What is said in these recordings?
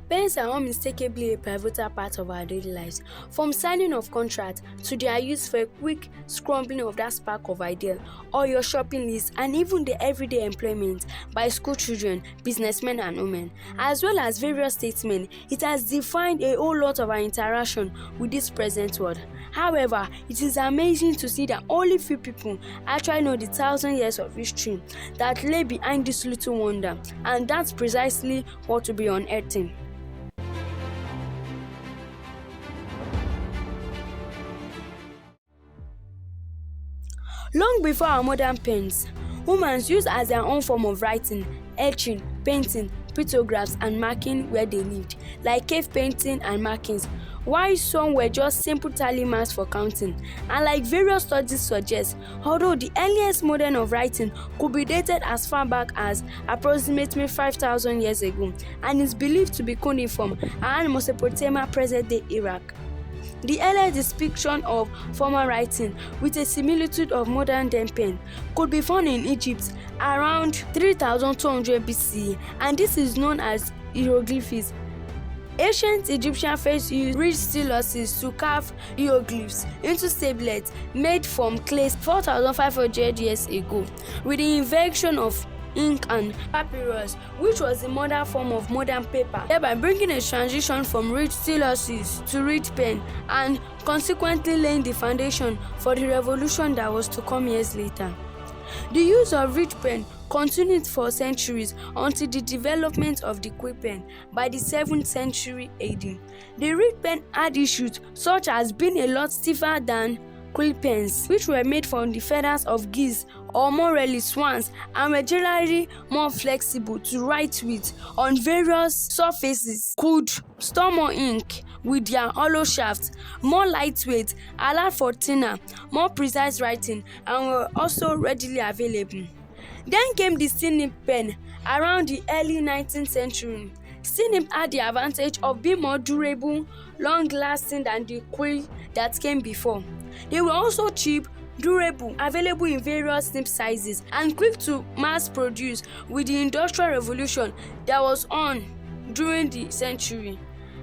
Pens are unmistakably a pivotal part of our daily lives, from signing of contracts to their use for a quick scrambling of that spark of idea or your shopping list, and even the everyday employment by school children, businessmen and women, as well as various statesmen. It has defined a whole lot of our interaction with this present world. However, it is amazing to see that only few people actually know the 1,000 years of history that lay behind this little wonder, and that's precisely what we'll be unearthing. Long before our modern pens, humans used as their own form of writing, etching, painting, pictographs and marking where they lived, like cave painting and markings, while some were just simple tally marks for counting. And like various studies suggest, although the earliest modern of writing could be dated as far back as approximately 5,000 years ago and is believed to be cuneiform around Mesopotamia, present-day Iraq. The earliest depiction of formal writing with a similitude of modern-day pen could be found in Egypt around 3200 BCE, and this is known as hieroglyphs. Ancient Egyptian first used ridged styluses to carve hieroglyphs into tablets made from clay 4,500 years ago, with the invention of ink and papyrus, which was the modern form of modern paper, thereby bringing a transition from ridged styluses to ridged pen and consequently laying the foundation for the revolution that was to come years later. The use of ridged pen continued for centuries until the development of the quill pen by the 7th century AD. The ridged pen had issues such as being a lot stiffer than quill pens, which were made from the feathers of geese or more rarely swans, and were generally more flexible to write with on various surfaces, could store more ink with their hollow shafts, more lightweight, allowed for thinner, more precise writing, and were also readily available. Then came the steel nib pen around the early 19th century. Steel nib had the advantage of being more durable, long-lasting than the quill that came before. They were also cheap, durable, available in various nib sizes, and quick to mass produce with the Industrial Revolution that was on during the century,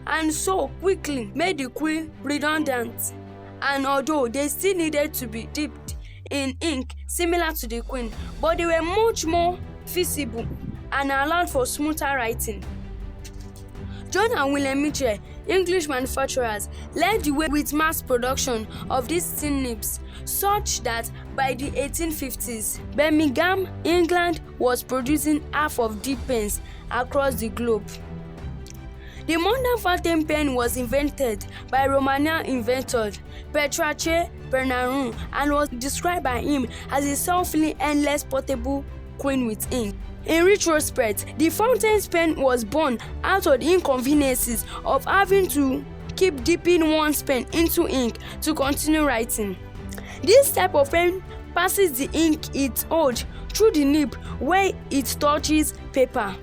and so quickly made the quill redundant. And although they still needed to be dipped in ink similar to the quill, but they were much more feasible and allowed for smoother writing. John and William Mitchell, English manufacturers, led the way with mass production of these steel nibs, such that by the 1850s, Birmingham, England was producing half of deep pens across the globe. The modern fountain pen was invented by Romanian inventor Petrache Bernarun and was described by him as a self-filling endless portable queen with ink. In retrospect, the fountain pen was born out of the inconveniences of having to keep dipping one's pen into ink to continue writing. This type of pen passes the ink it holds through the nib where it touches paper.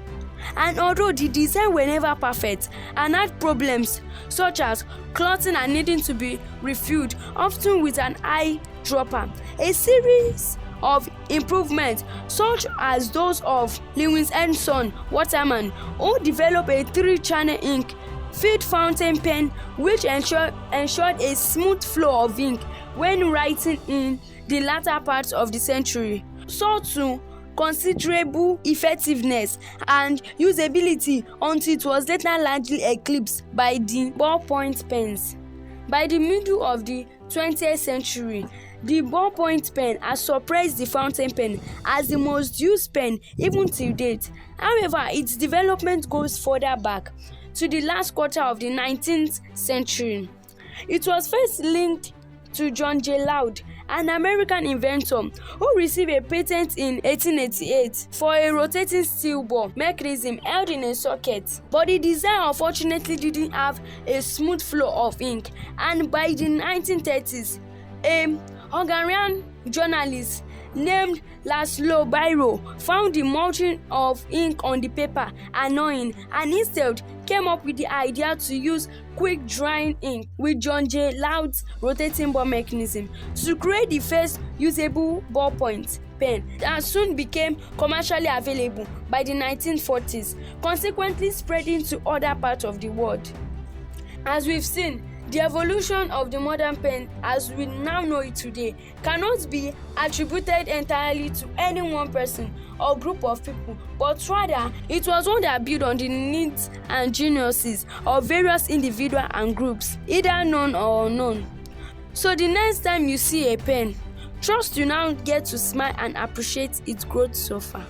And although the design were never perfect and had problems such as clotting and needing to be refilled, often with an eyedropper, a series of improvements such as those of Lewis Edison Waterman, who developed a 3-channel ink filled fountain pen which ensured a smooth flow of ink when writing in the latter part of the century, saw to considerable effectiveness and usability until it was later largely eclipsed by the ballpoint pens. By the middle of the 20th century, the ballpoint pen has surpassed the fountain pen as the most used pen even till date. However, its development goes further back to the last quarter of the 19th century. It was first linked to John J. Loud, an American inventor who received a patent in 1888 for a rotating steel ball mechanism held in a socket. But the design unfortunately didn't have a smooth flow of ink, and by the 1930s, a Hungarian journalist named Laszlo Biro found the mulching of ink on the paper annoying and instead came up with the idea to use quick drying ink with John J. Loud's rotating ball mechanism to create the first usable ballpoint. pen and soon became commercially available by the 1940s, consequently spreading to other parts of the world. As we've seen, the evolution of the modern pen as we now know it today cannot be attributed entirely to any one person or group of people, but rather it was one that built on the needs and geniuses of various individuals and groups, either known or unknown. So the next time you see a pen, trust you now get to smile and appreciate its growth so far.